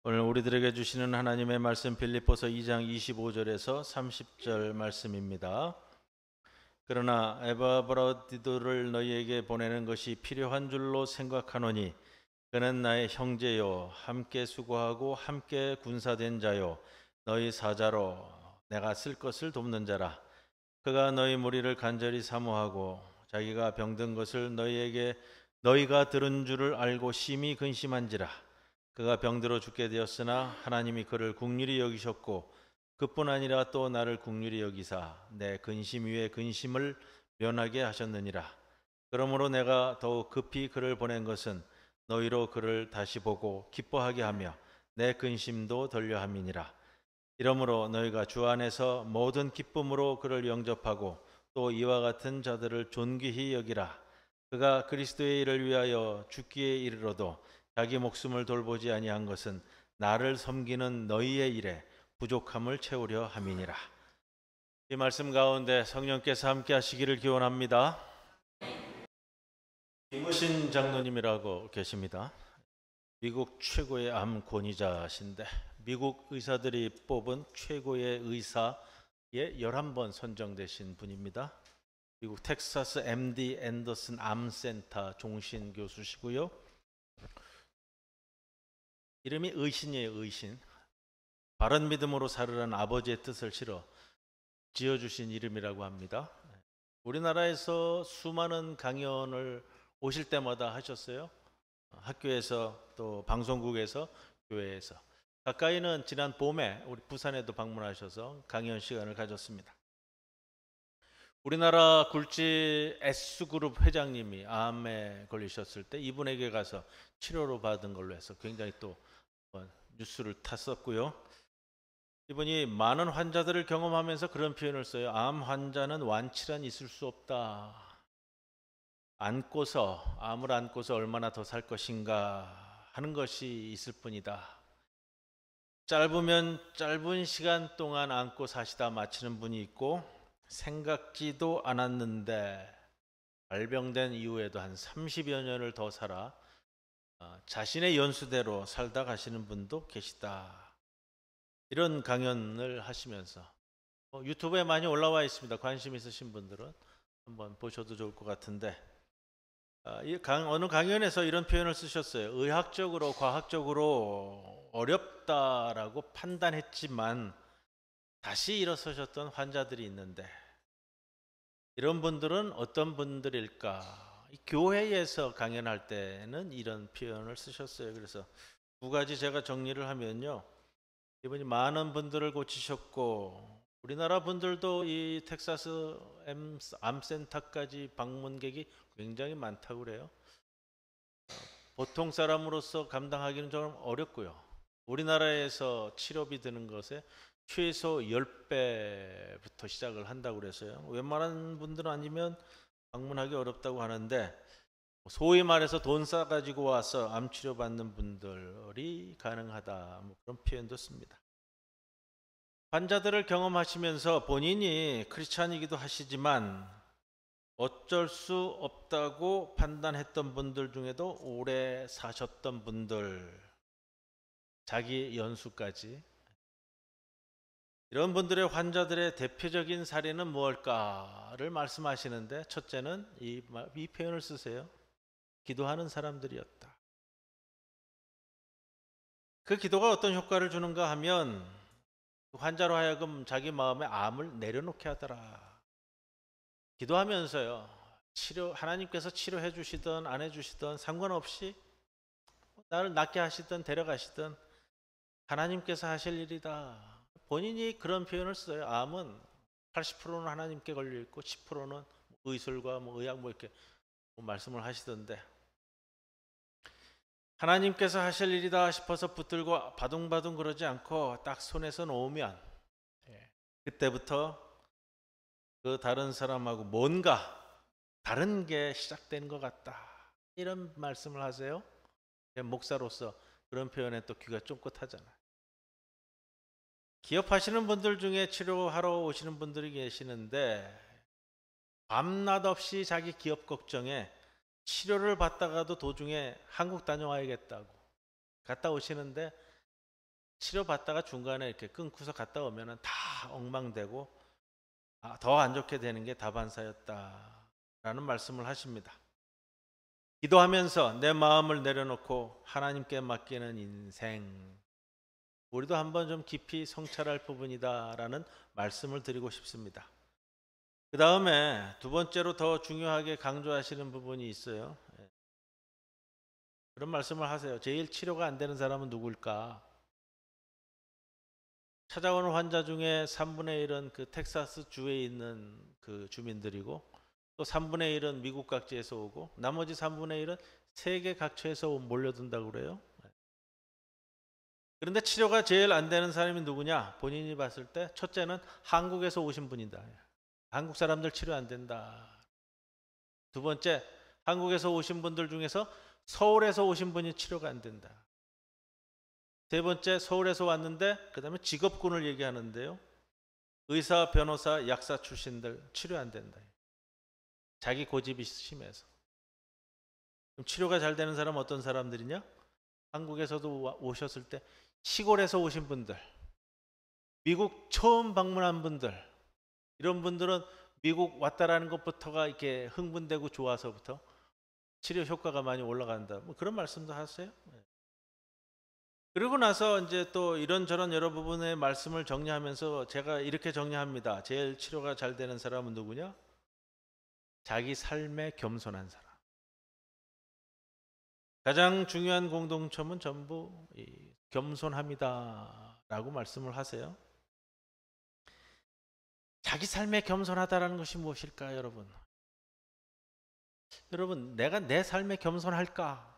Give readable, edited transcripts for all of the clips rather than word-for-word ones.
오늘 우리들에게 주시는 하나님의 말씀 빌립보서 2장 25절에서 30절 말씀입니다. 그러나 에바브라디도를 너희에게 보내는 것이 필요한 줄로 생각하노니 그는 나의 형제요 함께 수고하고 함께 군사된 자요 너희 사자로 내가 쓸 것을 돕는 자라. 그가 너희 무리를 간절히 사모하고 자기가 병든 것을 너희가 들은 줄을 알고 심히 근심한지라. 그가 병들어 죽게 되었으나 하나님이 그를 긍휼히 여기셨고 그뿐 아니라 또 나를 긍휼히 여기사 내 근심 위에 근심을 면하게 하셨느니라. 그러므로 내가 더욱 급히 그를 보낸 것은 너희로 그를 다시 보고 기뻐하게 하며 내 근심도 덜려 함이니라. 이러므로 너희가 주 안에서 모든 기쁨으로 그를 영접하고 또 이와 같은 자들을 존귀히 여기라. 그가 그리스도의 일을 위하여 죽기에 이르러도 자기 목숨을 돌보지 아니한 것은 나를 섬기는 너희의 일에 부족함을 채우려 함이니라. 이 말씀 가운데 성령께서 함께 하시기를 기원합니다. 김우신 장로님이라고 계십니다. 미국 최고의 암 권위자신데 미국 의사들이 뽑은 최고의 의사에 11번 선정되신 분입니다. 미국 텍사스 MD 앤더슨 암센터 종신 교수시고요. 이름이 의신이에요. 의신. 바른 믿음으로 살으라는 아버지의 뜻을 실어 지어주신 이름이라고 합니다. 우리나라에서 수많은 강연을 오실 때마다 하셨어요. 학교에서 또 방송국에서 교회에서. 가까이는 지난 봄에 우리 부산에도 방문하셔서 강연 시간을 가졌습니다. 우리나라 굴지 S그룹 회장님이 암에 걸리셨을 때 이분에게 가서 치료를 받은 걸로 해서 굉장히 또 뉴스를 탔었고요. 이분이 많은 환자들을 경험하면서 그런 표현을 써요. 암 환자는 완치란 있을 수 없다. 암을 안고서 얼마나 더 살 것인가 하는 것이 있을 뿐이다. 짧으면 짧은 시간 동안 안고 사시다 마치는 분이 있고 생각지도 않았는데 발병된 이후에도 한 30여 년을 더 살아 자신의 연수대로 살다 가시는 분도 계시다. 이런 강연을 하시면서 유튜브에 많이 올라와 있습니다. 관심 있으신 분들은 한번 보셔도 좋을 것 같은데 어느 강연에서 이런 표현을 쓰셨어요. 의학적으로 과학적으로 어렵다라고 판단했지만 다시 일어서셨던 환자들이 있는데 이런 분들은 어떤 분들일까? 교회에서 강연할 때는 이런 표현을 쓰셨어요. 그래서 두 가지 제가 정리를 하면요. 이분이 많은 분들을 고치셨고 우리나라 분들도 이 텍사스 암센터까지 방문객이 굉장히 많다고 그래요. 보통 사람으로서 감당하기는 좀 어렵고요. 우리나라에서 치료비 드는 것에 최소 10배부터 시작을 한다고 그래서요. 웬만한 분들은 아니면 방문하기 어렵다고 하는데 소위 말해서 돈 싸가지고 와서 암 치료 받는 분들이 가능하다. 그런 표현도 씁니다. 환자들을 경험하시면서 본인이 크리스찬이기도 하시지만 어쩔 수 없다고 판단했던 분들 중에도 오래 사셨던 분들, 자기 연수까지 이런 분들의 환자들의 대표적인 사례는 무엇일까를 말씀하시는데 첫째는 이 표현을 쓰세요. 기도하는 사람들이었다. 그 기도가 어떤 효과를 주는가 하면 환자로 하여금 자기 마음에 암을 내려놓게 하더라. 기도하면서요. 하나님께서 치료해 주시든 안 해 주시든 상관없이 나를 낫게 하시든 데려가시든 하나님께서 하실 일이다. 본인이 그런 표현을 써요. 암은 80%는 하나님께 걸려 있고 10%는 의술과 의학 이렇게 말씀을 하시던데 하나님께서 하실 일이다 싶어서 붙들고 바둥바둥 그러지 않고 딱 손에서 놓으면 그때부터 그 다른 사람하고 뭔가 다른 게 시작된 것 같다. 이런 말씀을 하세요. 목사로서 그런 표현에 또 귀가 쫑긋하잖아요. 기업하시는 분들 중에 치료하러 오시는 분들이 계시는데 밤낮 없이 자기 기업 걱정에 치료를 받다가도 도중에 한국 다녀와야겠다고 갔다 오시는데 치료받다가 중간에 이렇게 끊고서 갔다 오면은 다 엉망되고 더 안 좋게 되는 게 다반사였다라는 말씀을 하십니다. 기도하면서 내 마음을 내려놓고 하나님께 맡기는 인생, 우리도 한번 좀 깊이 성찰할 부분이다라는 말씀을 드리고 싶습니다. 그 다음에 두 번째로 더 중요하게 강조하시는 부분이 있어요. 그런 말씀을 하세요. 제일 치료가 안 되는 사람은 누굴까? 찾아오는 환자 중에 3분의 1은 그 텍사스 주에 있는 그 주민들이고, 또 3분의 1은 미국 각지에서 오고, 나머지 3분의 1은 세계 각처에서 몰려든다고 그래요. 그런데 치료가 제일 안 되는 사람이 누구냐? 본인이 봤을 때 첫째는 한국에서 오신 분이다. 한국 사람들 치료 안 된다. 두 번째, 한국에서 오신 분들 중에서 서울에서 오신 분이 치료가 안 된다. 세 번째, 서울에서 왔는데 그 다음에 직업군을 얘기하는데요. 의사, 변호사, 약사 출신들 치료 안 된다. 자기 고집이 심해서. 그럼 치료가 잘 되는 사람은 어떤 사람들이냐? 한국에서도 오셨을 때 시골에서 오신 분들, 미국 처음 방문한 분들, 이런 분들은 미국 왔다라는 것부터가 이렇게 흥분되고 좋아서부터 치료 효과가 많이 올라간다. 뭐 그런 말씀도 하세요. 그리고 나서 이제 또 이런저런 여러 부분의 말씀을 정리하면서 제가 이렇게 정리합니다. 제일 치료가 잘 되는 사람은 누구냐? 자기 삶에 겸손한 사람. 가장 중요한 공동점은 전부 겸손합니다라고 말씀을 하세요. 자기 삶에 겸손하다라는 것이 무엇일까요, 여러분? 여러분, 내가 내 삶에 겸손할까?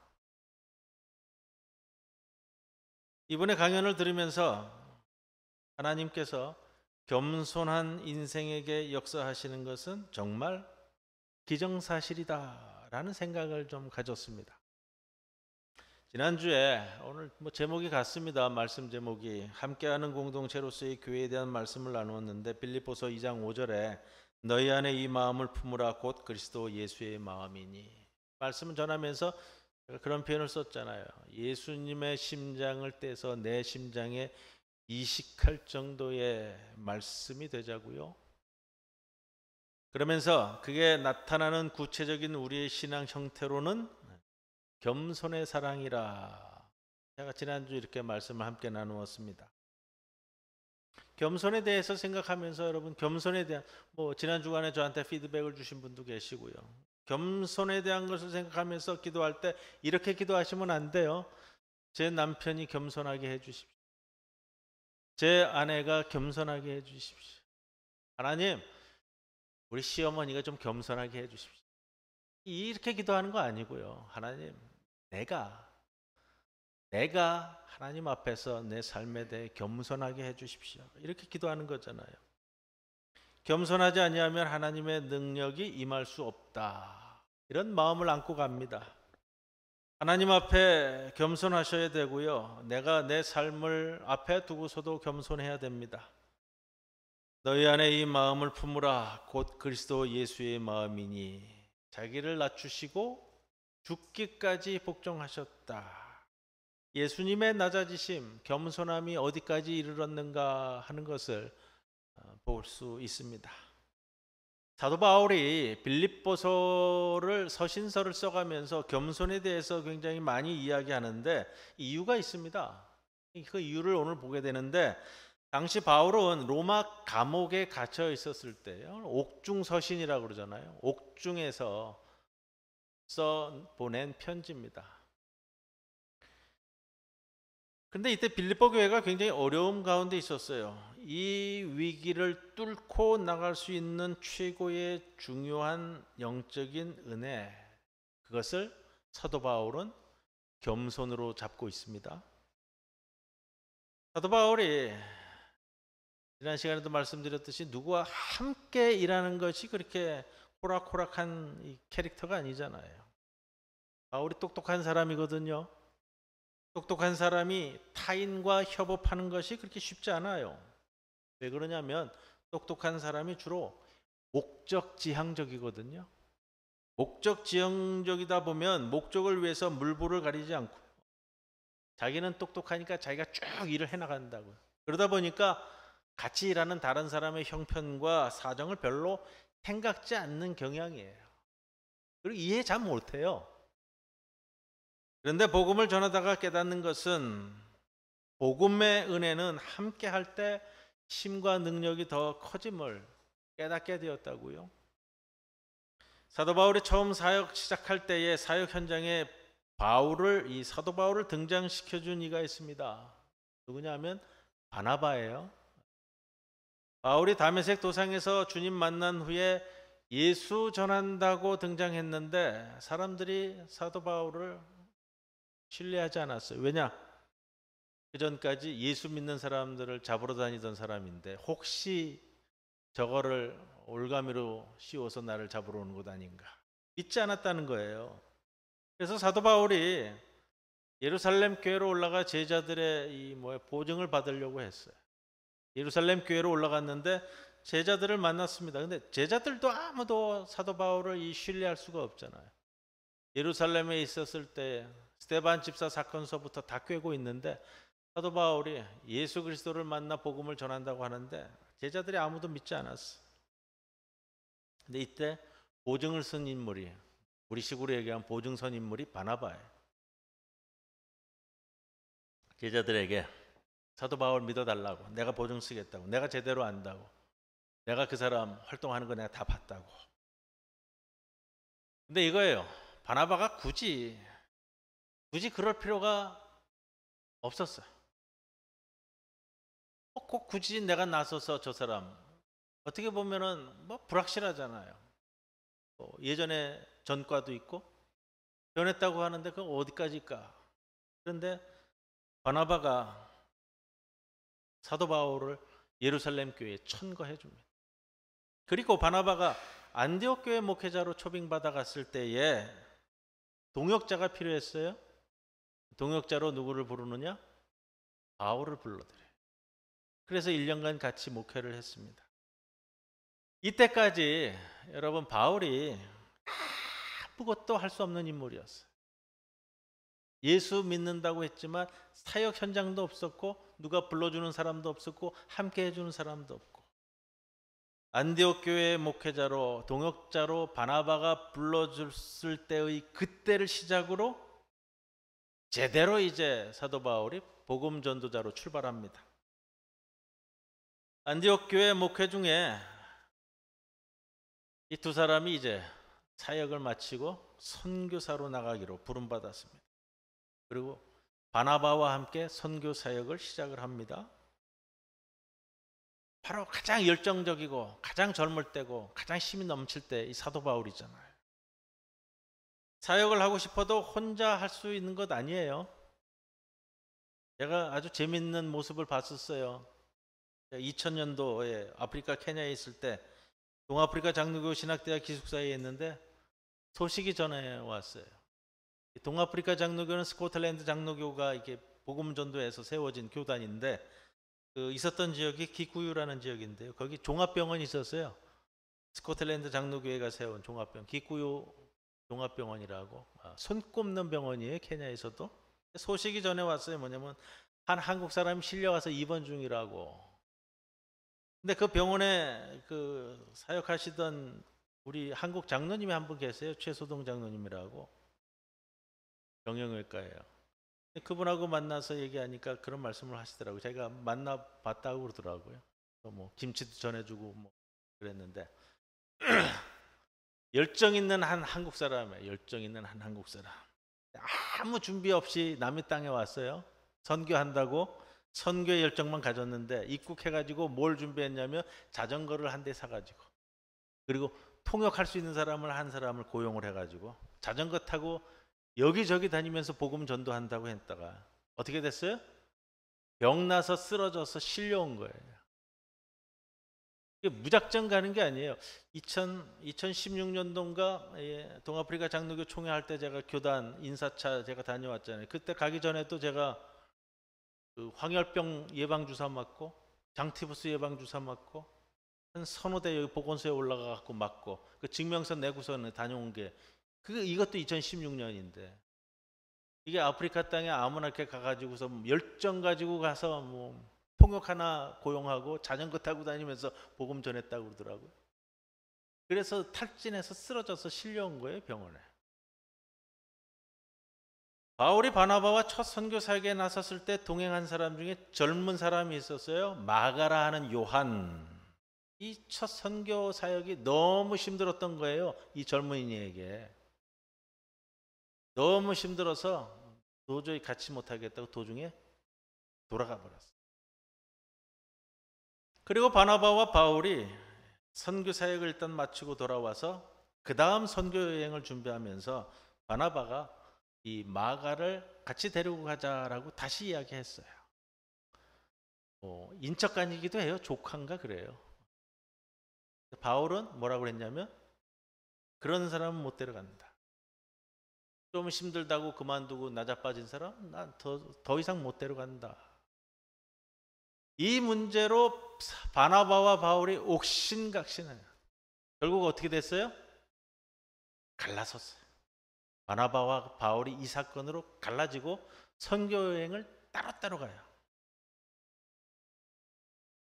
이번에 강연을 들으면서 하나님께서 겸손한 인생에게 역사하시는 것은 정말 기정사실이다라는 생각을 좀 가졌습니다. 지난주에 오늘 제목이 같습니다. 말씀 제목이 함께하는 공동체로서의 교회에 대한 말씀을 나누었는데 빌립보서 2장 5절에 너희 안에 이 마음을 품으라 곧 그리스도 예수의 마음이니, 말씀을 전하면서 그런 표현을 썼잖아요. 예수님의 심장을 떼서 내 심장에 이식할 정도의 말씀이 되자고요. 그러면서 그게 나타나는 구체적인 우리의 신앙 형태로는 겸손의 사랑이라, 제가 지난주 이렇게 말씀을 함께 나누었습니다. 겸손에 대해서 생각하면서 여러분, 겸손에 대한 지난 주간에 저한테 피드백을 주신 분도 계시고요. 겸손에 대한 것을 생각하면서 기도할 때 이렇게 기도하시면 안 돼요. 제 남편이 겸손하게 해주십시오. 제 아내가 겸손하게 해주십시오. 하나님, 우리 시어머니가 좀 겸손하게 해주십시오. 이렇게 기도하는 거 아니고요. 하나님, 내가 하나님 앞에서 내 삶에 대해 겸손하게 해주십시오. 이렇게 기도하는 거잖아요. 겸손하지 아니하면 하나님의 능력이 임할 수 없다. 이런 마음을 안고 갑니다. 하나님 앞에 겸손하셔야 되고요. 내가 내 삶을 앞에 두고서도 겸손해야 됩니다. 너희 안에 이 마음을 품으라 곧 그리스도 예수의 마음이니, 자기를 낮추시고 죽기까지 복종하셨다. 예수님의 낮아지심, 겸손함이 어디까지 이르렀는가 하는 것을 볼 수 있습니다. 사도 바울이 빌립보서를 서신서를 써가면서 겸손에 대해서 굉장히 많이 이야기하는데 이유가 있습니다. 그 이유를 오늘 보게 되는데, 당시 바울은 로마 감옥에 갇혀 있었을 때요, 옥중 서신이라고 그러잖아요. 옥중에서 써 보낸 편지입니다. 근데 이때 빌립보 교회가 굉장히 어려움 가운데 있었어요. 이 위기를 뚫고 나갈 수 있는 최고의 중요한 영적인 은혜, 그것을 사도 바울은 겸손으로 잡고 있습니다. 사도 바울이 지난 시간에도 말씀드렸듯이 누구와 함께 일하는 것이 그렇게 호락호락한 이 캐릭터가 아니잖아요. 바울이 똑똑한 사람이거든요. 똑똑한 사람이 타인과 협업하는 것이 그렇게 쉽지 않아요. 왜 그러냐면 똑똑한 사람이 주로 목적지향적이거든요. 목적지향적이다 보면 목적을 위해서 물불을 가리지 않고 자기는 똑똑하니까 자기가 쭉 일을 해나간다고요. 그러다 보니까 같이 일하는 다른 사람의 형편과 사정을 별로 생각지 않는 경향이에요. 그리고 이해 잘 못해요. 그런데 복음을 전하다가 깨닫는 것은 복음의 은혜는 함께 할 때 힘과 능력이 더 커짐을 깨닫게 되었다고요. 사도 바울이 처음 사역 시작할 때의 사역 현장에 이 사도 바울을 등장시켜 준 이가 있습니다. 누구냐면 바나바예요. 바울이 다메섹 도상에서 주님 만난 후에 예수 전한다고 등장했는데 사람들이 사도 바울을 신뢰하지 않았어요. 왜냐? 그 전까지 예수 믿는 사람들을 잡으러 다니던 사람인데 혹시 저거를 올가미로 씌워서 나를 잡으러 오는 것 아닌가? 믿지 않았다는 거예요. 그래서 사도 바울이 예루살렘 교회로 올라가 제자들의 보증을 받으려고 했어요. 예루살렘 교회로 올라갔는데 제자들을 만났습니다. 근데 제자들도 아무도 사도 바울을 신뢰할 수가 없잖아요. 예루살렘에 있었을 때 스데반 집사 사건서부터 다 꿰고 있는데 사도 바울이 예수 그리스도를 만나 복음을 전한다고 하는데 제자들이 아무도 믿지 않았어. 근데 이때 보증을 쓴 인물이, 우리식으로 얘기하면 보증 선 인물이 바나바예요. 제자들에게 사도 바울 믿어달라고, 내가 보증 쓰겠다고, 내가 제대로 안다고, 내가 그 사람 활동하는 거 내가 다 봤다고. 근데 이거예요. 바나바가 굳이 그럴 필요가 없었어요. 꼭 굳이 내가 나서서 저 사람, 어떻게 보면은 불확실하잖아요. 예전에 전과도 있고 변했다고 하는데 그건 어디까지일까? 그런데 바나바가 사도 바울을 예루살렘 교회에 천거해 줍니다. 그리고 바나바가 안디옥 교회 목회자로 초빙받아 갔을 때에 동역자가 필요했어요. 동역자로 누구를 부르느냐? 바울을 불러들여요. 그래서 1년간 같이 목회를 했습니다. 이때까지 여러분 바울이 아무것도 할 수 없는 인물이었어요. 예수 믿는다고 했지만 사역 현장도 없었고 누가 불러주는 사람도 없었고 함께 해주는 사람도 없고 안디옥 교회 목회자로 동역자로 바나바가 불러줬을 때의 그때를 시작으로 제대로 이제 사도 바울이 복음 전도자로 출발합니다. 안디옥 교회 목회 중에 이 두 사람이 이제 사역을 마치고 선교사로 나가기로 부름받았습니다. 그리고 바나바와 함께 선교 사역을 시작을 합니다. 바로 가장 열정적이고 가장 젊을 때고 가장 힘이 넘칠 때 이 사도 바울이잖아요. 사역을 하고 싶어도 혼자 할 수 있는 것 아니에요. 제가 아주 재밌는 모습을 봤었어요. 2000년도에 아프리카 케냐에 있을 때 동아프리카 장로교 신학대학 기숙사에 있는데 소식이 전해 왔어요. 동아프리카 장로교는 스코틀랜드 장로교가 이렇게 복음 전도에서 세워진 교단인데 있었던 지역이 기쿠유라는 지역인데요. 거기 종합병원이 있었어요. 스코틀랜드 장로교회가 세운 종합병원, 기쿠유 종합병원이라고 손 꼽는 병원이에요. 케냐에서도. 소식이 전해 왔어요. 뭐냐면 한 한국 사람이 실려와서 입원 중이라고. 근데 그 병원에 사역하시던 우리 한국 장로님이 한 분 계세요. 최소동 장로님이라고. 정형외과예요. 그분하고 만나서 얘기하니까 그런 말씀을 하시더라고요. 제가 만나봤다고 그러더라고요. 김치도 전해주고 그랬는데 열정 있는 한 한국 사람이에요. 열정 있는 한 한국 사람. 아무 준비 없이 남의 땅에 왔어요. 선교한다고 선교의 열정만 가졌는데 입국해가지고 뭘 준비했냐면 자전거를 한 대 사가지고 그리고 통역할 수 있는 사람을 한 사람을 고용을 해가지고 자전거 타고 여기저기 다니면서 복음 전도한다고 했다가 어떻게 됐어요? 병나서 쓰러져서 실려온 거예요. 이게 무작정 가는 게 아니에요. 2016년도인가 동아프리카 장로교 총회 할 때 제가 교단 인사차 제가 다녀왔잖아요. 그때 가기 전에도 제가 황열병 예방주사 맞고 장티푸스 예방주사 맞고 한 서너 대 여기 보건소에 올라가 갖고 맞고 그 증명서 내고서는 다녀온 게 이것도 2016년인데 이게 아프리카 땅에 아무나 이렇게 가가지고서 열정 가지고 가서 뭐 통역 하나 고용하고 자전거 타고 다니면서 복음 전했다고 그러더라고요. 그래서 탈진해서 쓰러져서 실려온 거예요, 병원에. 바울이 바나바와 첫 선교 사역에 나섰을 때 동행한 사람 중에 젊은 사람이 있었어요. 마가라 하는 요한. 이 첫 선교 사역이 너무 힘들었던 거예요, 이 젊은이에게. 너무 힘들어서 도저히 같이 못하겠다고 도중에 돌아가 버렸어요. 그리고 바나바와 바울이 선교 사역을 일단 마치고 돌아와서 그 다음 선교 여행을 준비하면서 바나바가 이 마가를 같이 데리고 가자라고 다시 이야기했어요. 인척간이기도 해요. 조카인가 그래요. 바울은 뭐라고 그랬냐면 그런 사람은 못 데려간다. 좀 힘들다고 그만두고 나자빠진 사람 난 더 이상 못 데려간다. 이 문제로 바나바와 바울이 옥신각신해요. 결국 어떻게 됐어요? 갈라섰어요. 바나바와 바울이 이 사건으로 갈라지고 선교 여행을 따로따로 가요.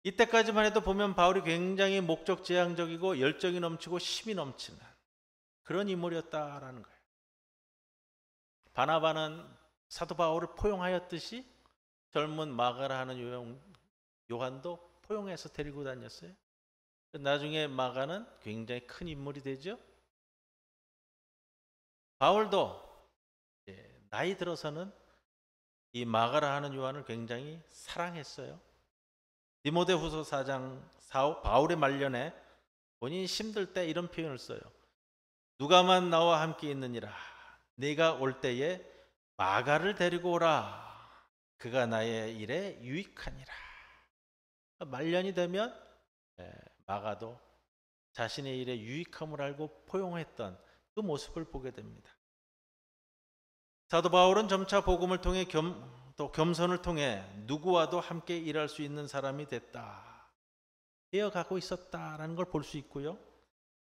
이때까지만 해도 보면 바울이 굉장히 목적지향적이고 열정이 넘치고 힘이 넘치는 그런 인물이었다라는 거예요. 바나바는 사도 바울을 포용하였듯이 젊은 마가라 하는 요한도 포용해서 데리고 다녔어요. 나중에 마가는 굉장히 큰 인물이 되죠. 바울도 나이 들어서는 이 마가라 하는 요한을 굉장히 사랑했어요. 디모데후서 4장 바울의 말년에 본인이 힘들 때 이런 표현을 써요. 누가만 나와 함께 있느니라. 네가 올 때에 마가를 데리고 오라. 그가 나의 일에 유익하니라. 말년이 되면 마가도 자신의 일에 유익함을 알고 포용했던 그 모습을 보게 됩니다. 사도 바울은 점차 복음을 통해 또 겸손을 통해 누구와도 함께 일할 수 있는 사람이 됐다. 되어가고 있었다라는 걸 볼 수 있고요.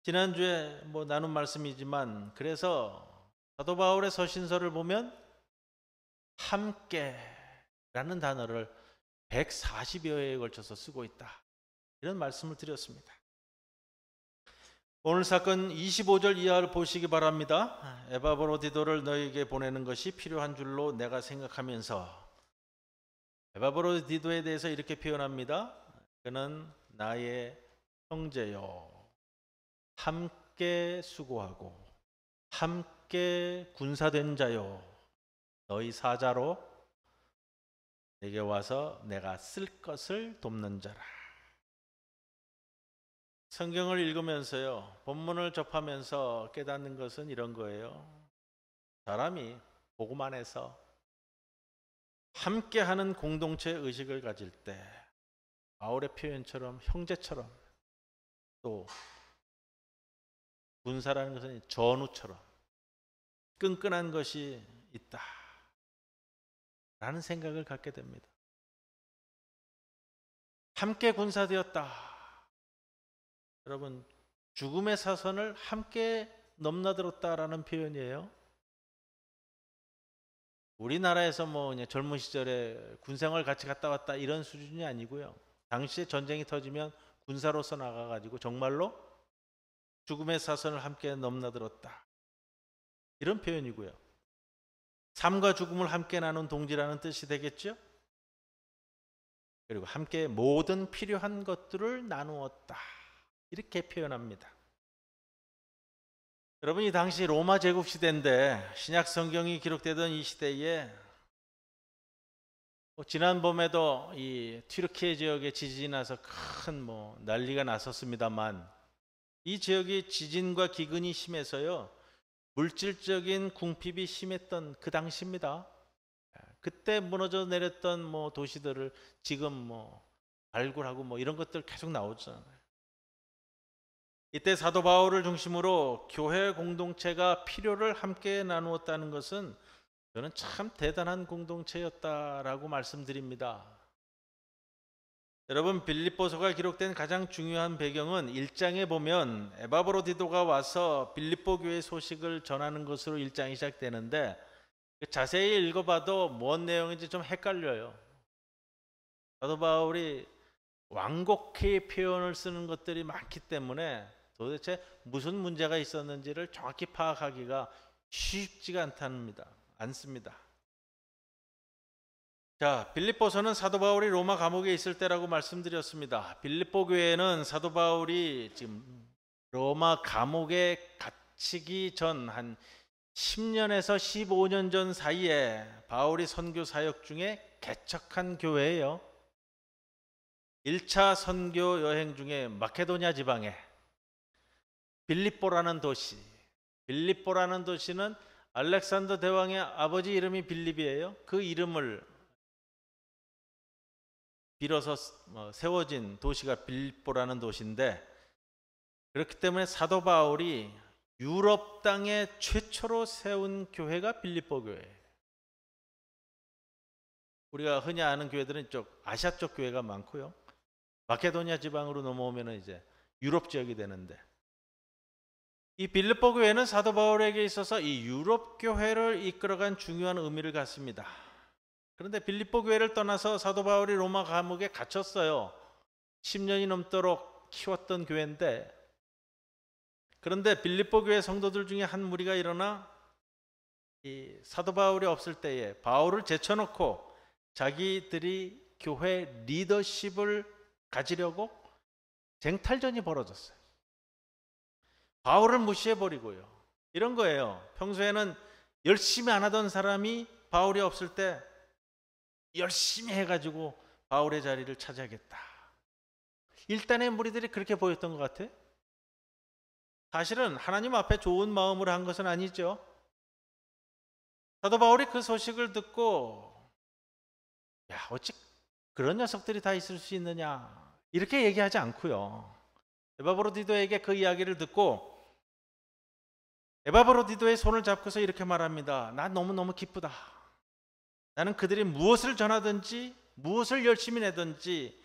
지난주에 나눈 말씀이지만 그래서 사도 바울의 서신서를 보면 함께라는 단어를 140여 회에 걸쳐서 쓰고 있다. 이런 말씀을 드렸습니다. 오늘 사건 25절 이하를 보시기 바랍니다. 에바브로디도를 너에게 보내는 것이 필요한 줄로 내가 생각하면서 에바브로디도에 대해서 이렇게 표현합니다. 그는 나의 형제요. 함께 수고하고 함께 군사된 자요. 너희 사자로 내게 와서 내가 쓸 것을 돕는 자라. 성경을 읽으면서요, 본문을 접하면서 깨닫는 것은 이런 거예요. 사람이 복음 안에서 함께하는 공동체 의식을 가질 때 바울의 표현처럼 형제처럼 또 군사라는 것은 전우처럼 끈끈한 것이 있다 라는 생각을 갖게 됩니다. 함께 군사되었다. 여러분, 죽음의 사선을 함께 넘나들었다라는 표현이에요. 우리나라에서 그냥 젊은 시절에 군생활 같이 갔다 왔다 이런 수준이 아니고요. 당시에 전쟁이 터지면 군사로서 나가가지고 정말로 죽음의 사선을 함께 넘나들었다. 이런 표현이고요. 삶과 죽음을 함께 나눈 동지라는 뜻이 되겠죠? 그리고 함께 모든 필요한 것들을 나누었다. 이렇게 표현합니다. 여러분, 이 당시 로마 제국 시대인데 신약 성경이 기록되던 이 시대에 지난 봄에도 이 튀르키예 지역에 지진이 나서 큰 난리가 났었습니다만 이 지역이 지진과 기근이 심해서요 물질적인 궁핍이 심했던 그 당시입니다. 그때 무너져 내렸던 도시들을 지금 발굴하고 이런 것들 계속 나오잖아요. 이때 사도 바울을 중심으로 교회 공동체가 필요를 함께 나누었다는 것은 저는 참 대단한 공동체였다라고 말씀드립니다. 여러분, 빌립보서가 기록된 가장 중요한 배경은 1장에 보면 에바브로디도가 와서 빌립보 교회 소식을 전하는 것으로 1장이 시작되는데 자세히 읽어봐도 뭔 내용인지 좀 헷갈려요. 사도 바울이 완곡히 표현을 쓰는 것들이 많기 때문에 도대체 무슨 문제가 있었는지를 정확히 파악하기가 쉽지가 않습니다. 자, 빌립보서는 사도 바울이 로마 감옥에 있을 때라고 말씀드렸습니다. 빌립보 교회는 사도 바울이 지금 로마 감옥에 갇히기 전 한 10년에서 15년 전 사이에 바울이 선교 사역 중에 개척한 교회예요. 1차 선교 여행 중에 마케도냐 지방에 빌립보라는 도시는 알렉산더 대왕의 아버지 이름이 빌립이에요. 그 이름을 빌어서 세워진 도시가 빌립보라는 도시인데, 그렇기 때문에 사도 바울이 유럽 땅에 최초로 세운 교회가 빌립보 교회예요. 우리가 흔히 아는 교회들은 이쪽 아시아 쪽 교회가 많고요. 마케도니아 지방으로 넘어오면 이제 유럽 지역이 되는데, 이 빌립보 교회는 사도 바울에게 있어서 이 유럽 교회를 이끌어간 중요한 의미를 갖습니다. 그런데 빌립보 교회를 떠나서 사도 바울이 로마 감옥에 갇혔어요. 10년이 넘도록 키웠던 교회인데, 그런데 빌립보 교회 성도들 중에 한 무리가 일어나 이 사도 바울이 없을 때에 바울을 제쳐놓고 자기들이 교회 리더십을 가지려고 쟁탈전이 벌어졌어요. 바울을 무시해버리고요. 이런 거예요. 평소에는 열심히 안 하던 사람이 바울이 없을 때 열심히 해가지고 바울의 자리를 차지하겠다. 일단의 무리들이 그렇게 보였던 것 같아요. 사실은 하나님 앞에 좋은 마음으로 한 것은 아니죠. 사도 바울이 그 소식을 듣고, 야, 어찌 그런 녀석들이 다 있을 수 있느냐, 이렇게 얘기하지 않고요. 에바브로디도에게 그 이야기를 듣고 에바브로디도의 손을 잡고서 이렇게 말합니다. 나 너무너무 기쁘다. 나는 그들이 무엇을 전하든지 무엇을 열심히 내든지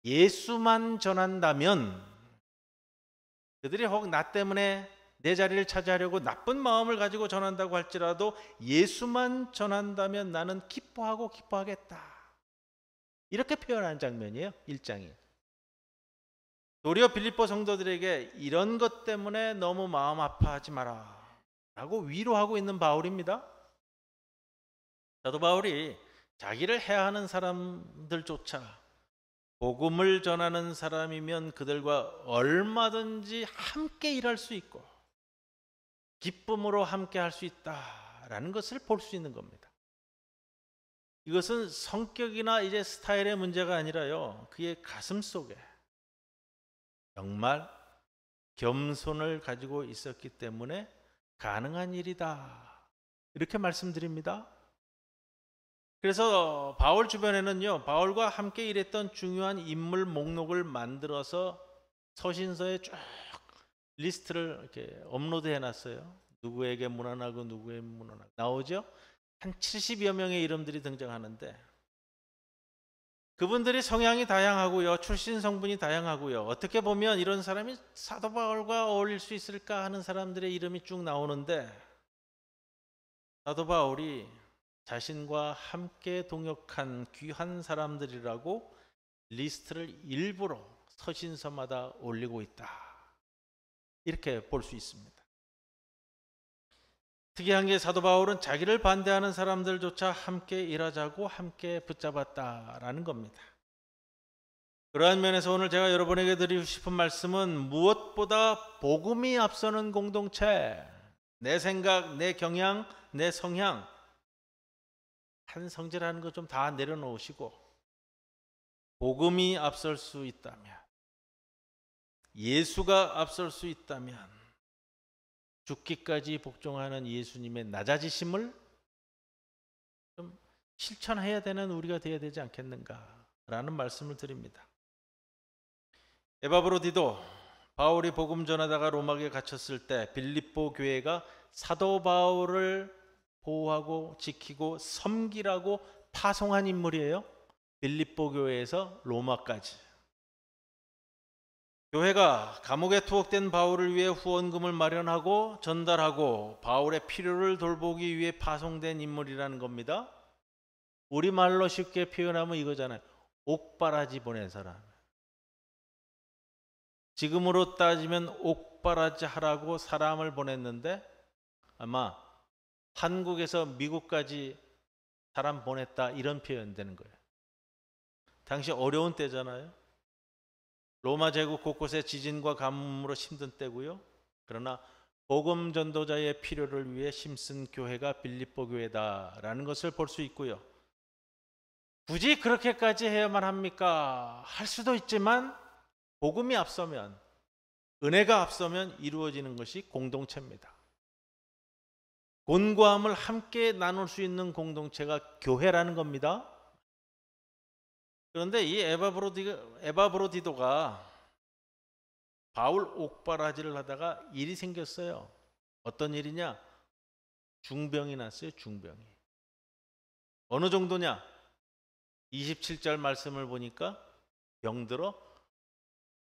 예수만 전한다면, 그들이 혹 나 때문에 내 자리를 차지하려고 나쁜 마음을 가지고 전한다고 할지라도 예수만 전한다면 나는 기뻐하겠다. 이렇게 표현한 장면이에요. 1장이. 도리어 빌립보 성도들에게 이런 것 때문에 너무 마음 아파하지 마라 라고 위로하고 있는 바울입니다. 사도 바울이 자기를 해하는 사람들조차 복음을 전하는 사람이면 그들과 얼마든지 함께 일할 수 있고 기쁨으로 함께 할 수 있다라는 것을 볼 수 있는 겁니다. 이것은 성격이나 이제 스타일의 문제가 아니라요, 그의 가슴 속에 정말 겸손을 가지고 있었기 때문에 가능한 일이다, 이렇게 말씀드립니다. 그래서 바울 주변에는요, 바울과 함께 일했던 중요한 인물 목록을 만들어서 서신서에 쭉 리스트를 이렇게 업로드 해놨어요. 누구에게 문안하고 누구에게 문안하고 나오죠. 한 70여 명의 이름들이 등장하는데, 그분들이 성향이 다양하고요, 출신 성분이 다양하고요, 어떻게 보면 이런 사람이 사도 바울과 어울릴 수 있을까 하는 사람들의 이름이 쭉 나오는데, 사도 바울이 자신과 함께 동역한 귀한 사람들이라고 리스트를 일부러 서신서마다 올리고 있다, 이렇게 볼 수 있습니다. 특이한 게 사도 바울은 자기를 반대하는 사람들조차 함께 일하자고 함께 붙잡았다라는 겁니다. 그러한 면에서 오늘 제가 여러분에게 드리고 싶은 말씀은, 무엇보다 복음이 앞서는 공동체, 내 생각, 내 경향, 내 성향, 한 성질하는 거 좀 다 내려놓으시고 복음이 앞설 수 있다면, 예수가 앞설 수 있다면 죽기까지 복종하는 예수님의 낮아지심을 좀 실천해야 되는 우리가 되어야 되지 않겠는가라는 말씀을 드립니다. 에바브로디도 바울이 복음 전하다가 로마에 갇혔을 때 빌립보 교회가 사도 바울을 보호하고 지키고 섬기라고 파송한 인물이에요. 빌립보 교회에서 로마까지. 교회가 감옥에 투옥된 바울을 위해 후원금을 마련하고 전달하고 바울의 필요를 돌보기 위해 파송된 인물이라는 겁니다. 우리말로 쉽게 표현하면 이거잖아요. 옥바라지 보낸 사람. 지금으로 따지면 옥바라지 하라고 사람을 보냈는데 아마 한국에서 미국까지 사람 보냈다 이런 표현 되는 거예요. 당시 어려운 때잖아요. 로마 제국 곳곳에 지진과 가뭄으로 힘든 때고요. 그러나 복음 전도자의 필요를 위해 힘쓴 교회가 빌립보 교회다라는 것을 볼 수 있고요. 굳이 그렇게까지 해야만 합니까? 할 수도 있지만 복음이 앞서면, 은혜가 앞서면 이루어지는 것이 공동체입니다. 곤고함을 함께 나눌 수 있는 공동체가 교회라는 겁니다. 그런데 이 에바브로디도가 바울 옥바라지를 하다가 일이 생겼어요. 어떤 일이냐? 중병이 났어요. 중병이. 어느 정도냐? 27절 말씀을 보니까 병들어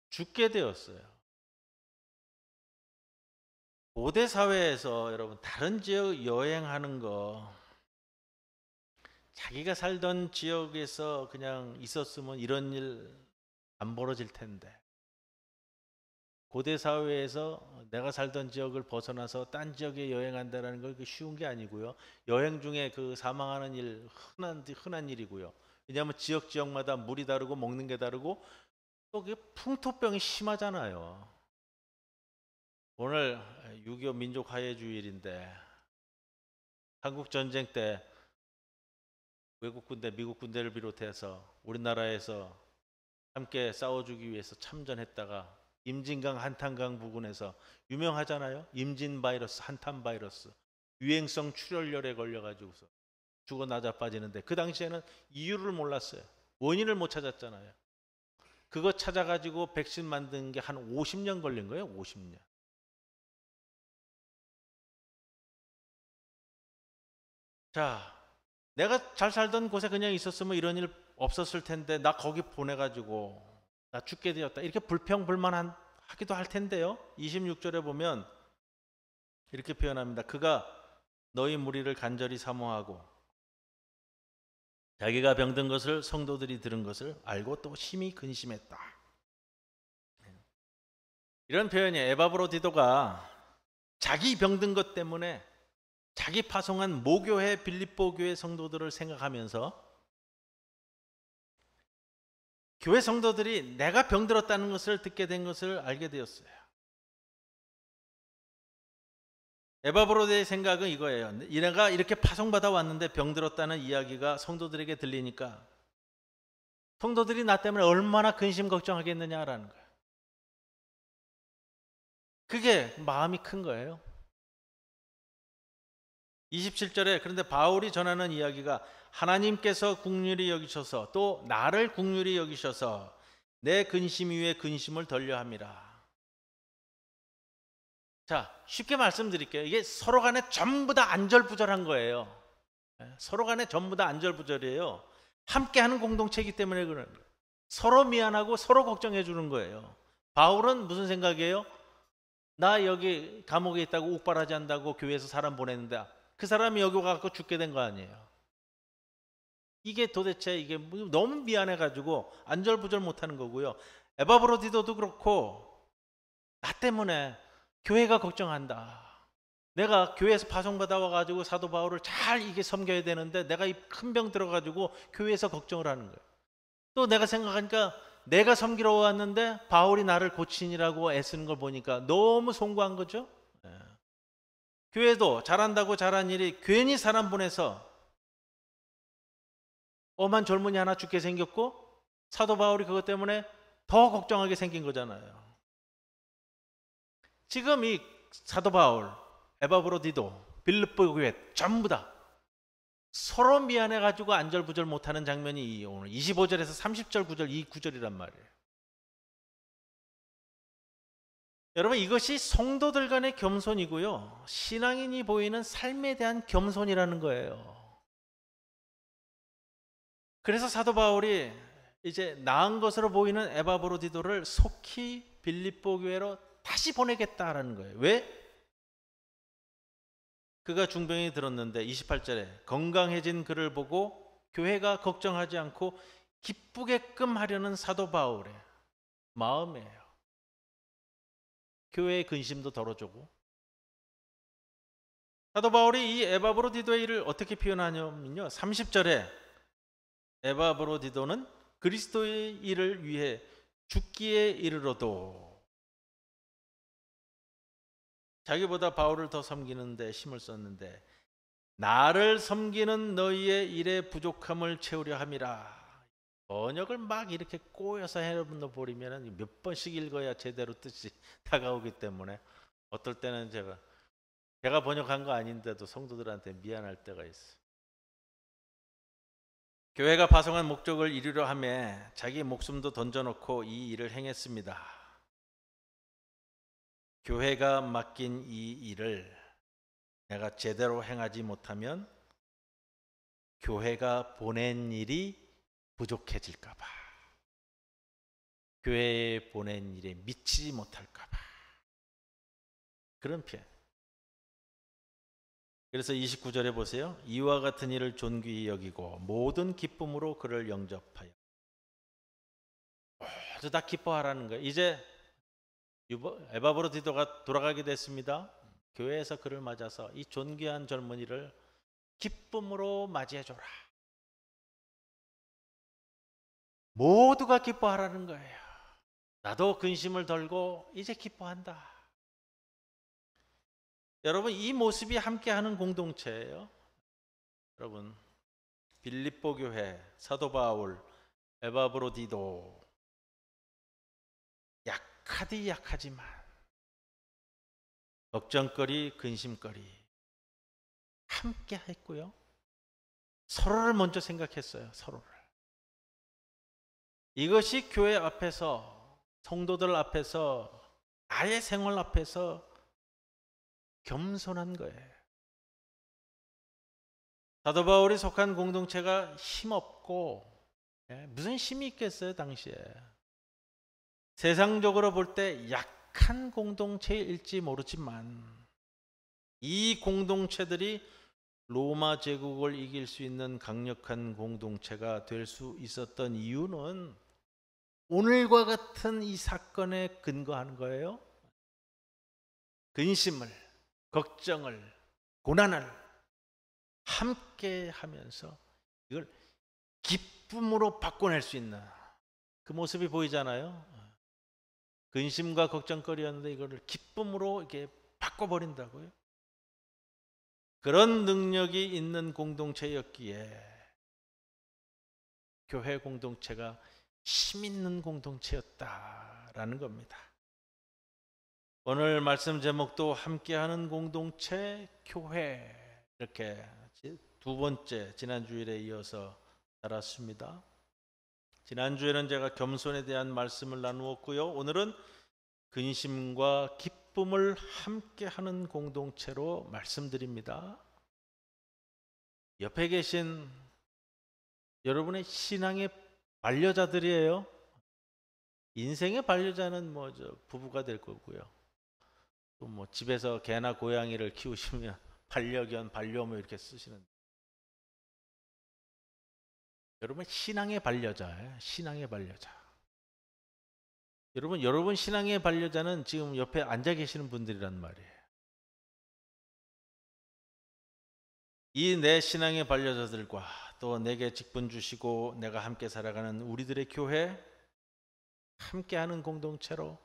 죽게 되었어요. 고대 사회에서 여러분 다른 지역 여행하는 거, 자기가 살던 지역에서 그냥 있었으면 이런 일 안 벌어질 텐데, 고대 사회에서 내가 살던 지역을 벗어나서 딴 지역에 여행한다는 건 쉬운 게 아니고요. 여행 중에 그 사망하는 일 흔한 일이고요. 왜냐하면 지역마다 물이 다르고 먹는 게 다르고 또 풍토병이 심하잖아요. 오늘 6.25 민족화해주일인데 한국 전쟁 때 외국 군대, 미국 군대를 비롯해서 우리나라에서 함께 싸워주기 위해서 참전했다가 임진강, 한탄강 부근에서 유명하잖아요. 임진 바이러스, 한탄 바이러스, 유행성 출혈열에 걸려가지고서 죽어 나자빠지는데 그 당시에는 이유를 몰랐어요. 원인을 못 찾았잖아요. 그거 찾아가지고 백신 만든 게 한 50년 걸린 거예요. 50년. 자, 내가 잘 살던 곳에 그냥 있었으면 이런 일 없었을 텐데 나 거기 보내가지고 나 죽게 되었다. 이렇게 불평불만하기도 할 텐데요. 26절에 보면 이렇게 표현합니다. 그가 너희 무리를 간절히 사모하고 자기가 병든 것을 성도들이 들은 것을 알고 또 심히 근심했다. 이런 표현이 에바브로디도가 자기 병든 것 때문에 자기 파송한 모교회 빌립보 교회 성도들을 생각하면서 교회 성도들이 내가 병들었다는 것을 듣게 된 것을 알게 되었어요. 에바브로디의 생각은 이거예요. 내가 이렇게 파송받아 왔는데 병들었다는 이야기가 성도들에게 들리니까 성도들이 나 때문에 얼마나 근심 걱정하겠느냐라는 거예요. 그게 마음이 큰 거예요. 27절에 그런데 바울이 전하는 이야기가 하나님께서 긍휼히 여기셔서 또 나를 긍휼히 여기셔서 내 근심 위에 근심을 덜려 함이라. 자, 쉽게 말씀드릴게요. 이게 서로 간에 전부 다 안절부절한 거예요. 서로 간에 전부 다 안절부절이에요. 함께하는 공동체이기 때문에 그런 거예요. 서로 미안하고 서로 걱정해 주는 거예요. 바울은 무슨 생각이에요? 나 여기 감옥에 있다고 옥바라지 한다고 교회에서 사람 보냈는데 그 사람이 여기 와서 죽게 된 거 아니에요. 이게 도대체 이게 너무 미안해가지고 안절부절 못하는 거고요. 에바브로디도도 그렇고 나 때문에 교회가 걱정한다. 내가 교회에서 파송받아 와가지고 사도 바울을 잘 이게 섬겨야 되는데 내가 이 큰 병 들어가지고 교회에서 걱정을 하는 거예요. 또 내가 생각하니까 내가 섬기러 왔는데 바울이 나를 고치니라고 애쓰는 걸 보니까 너무 송구한 거죠. 교회도 잘한다고 잘한 일이 괜히 사람 보내서 엄한 젊은이 하나 죽게 생겼고 사도 바울이 그것 때문에 더 걱정하게 생긴 거잖아요. 지금 이 사도 바울, 에바브로디도, 빌립보 교회 전부 다 서로 미안해가지고 안절부절 못하는 장면이 오늘 25절에서 30절 구절 이 구절이란 말이에요. 여러분 이것이 성도들 간의 겸손이고요. 신앙인이 보이는 삶에 대한 겸손이라는 거예요. 그래서 사도 바울이 이제 나은 것으로 보이는 에바브로디도를 속히 빌립보 교회로 다시 보내겠다라는 거예요. 왜? 그가 중병이 들었는데 28절에 건강해진 그를 보고 교회가 걱정하지 않고 기쁘게끔 하려는 사도 바울의 마음이에요. 교회의 근심도 덜어주고. 사도 바울이 이 에바브로디도의 일을 어떻게 표현하냐면요, 30절에 에바브로디도는 그리스도의 일을 위해 죽기에 이르러도 자기보다 바울을 더 섬기는데 힘을 썼는데 나를 섬기는 너희의 일의 부족함을 채우려 함이라. 번역을 막 이렇게 꼬여서 해놓는 버리면 몇 번씩 읽어야 제대로 뜻이 다가오기 때문에 어떨 때는 제가 번역한 거 아닌데도 성도들한테 미안할 때가 있어요. 교회가 파송한 목적을 이루려 하며 자기 목숨도 던져놓고 이 일을 행했습니다. 교회가 맡긴 이 일을 내가 제대로 행하지 못하면 교회가 보낸 일이 부족해질까 봐, 교회에 보낸 일에 미치지 못할까 봐, 그런 표현. 그래서 29절에 보세요. 이와 같은 일을 존귀히 여기고 모든 기쁨으로 그를 영접하여. 모두 다 기뻐하라는 거예요. 이제 에바브로디도가 돌아가게 됐습니다. 교회에서 그를 맞아서 이 존귀한 젊은이를 기쁨으로 맞이해줘라. 모두가 기뻐하라는 거예요. 나도 근심을 덜고 이제 기뻐한다. 여러분, 이 모습이 함께하는 공동체예요. 여러분, 빌립보 교회, 사도 바울, 에바브로디도 약하지만 걱정거리, 근심거리 함께 했고요. 서로를 먼저 생각했어요. 서로를. 이것이 교회 앞에서, 성도들 앞에서, 나의 생활 앞에서 겸손한 거예요. 사도 바울이 속한 공동체가 힘없고, 무슨 힘이 있겠어요, 당시에. 세상적으로 볼 때 약한 공동체일지 모르지만 이 공동체들이 로마 제국을 이길 수 있는 강력한 공동체가 될 수 있었던 이유는 오늘과 같은 이 사건에 근거하는 거예요. 근심을, 걱정을, 고난을 함께 하면서 이걸 기쁨으로 바꿔낼 수 있는 그 모습이 보이잖아요. 근심과 걱정거리였는데 이거를 기쁨으로 이렇게 바꿔버린다고요. 그런 능력이 있는 공동체였기에 교회 공동체가 힘 있는 공동체였다라는 겁니다. 오늘 말씀 제목도 함께하는 공동체, 교회, 이렇게 두 번째 지난주일에 이어서 달았습니다. 지난주에는 제가 겸손에 대한 말씀을 나누었고요. 오늘은 근심과 기쁨을 함께하는 공동체로 말씀드립니다. 옆에 계신 여러분의 신앙의 반려자들이에요. 인생의 반려자는 부부가 될 거고요. 또 집에서 개나 고양이를 키우시면 반려견, 반려묘 이렇게 쓰시는. 여러분 신앙의 반려자예요. 신앙의 반려자. 여러분 신앙의 반려자는 지금 옆에 앉아 계시는 분들이란 말이에요. 이 내 신앙의 반려자들과 또 내게 직분 주시고 내가 함께 살아가는 우리들의 교회, 함께하는 공동체로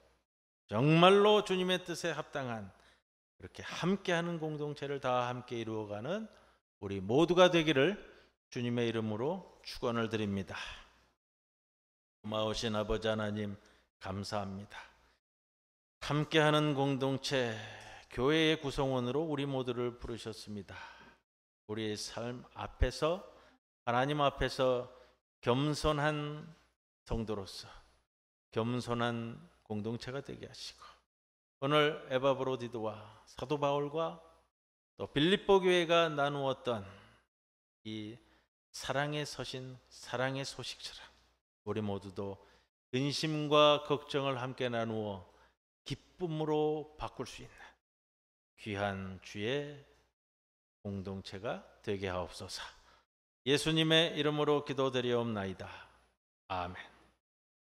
정말로 주님의 뜻에 합당한 그렇게 함께하는 공동체를 다 함께 이루어가는 우리 모두가 되기를 주님의 이름으로 축원을 드립니다. 고마우신 아버지 하나님 감사합니다. 함께하는 공동체, 교회의 구성원으로 우리 모두를 부르셨습니다. 우리의 삶 앞에서, 하나님 앞에서 겸손한 성도로서 겸손한 공동체가 되게 하시고, 오늘 에바브로디도와 사도 바울과 또 빌립보 교회가 나누었던 이 사랑의 서신, 사랑의 소식처럼 우리 모두도 근심과 걱정을 함께 나누어 기쁨으로 바꿀 수 있는 귀한 주의 공동체가 되게 하옵소서. 예수님의 이름으로 기도드리옵나이다. 아멘.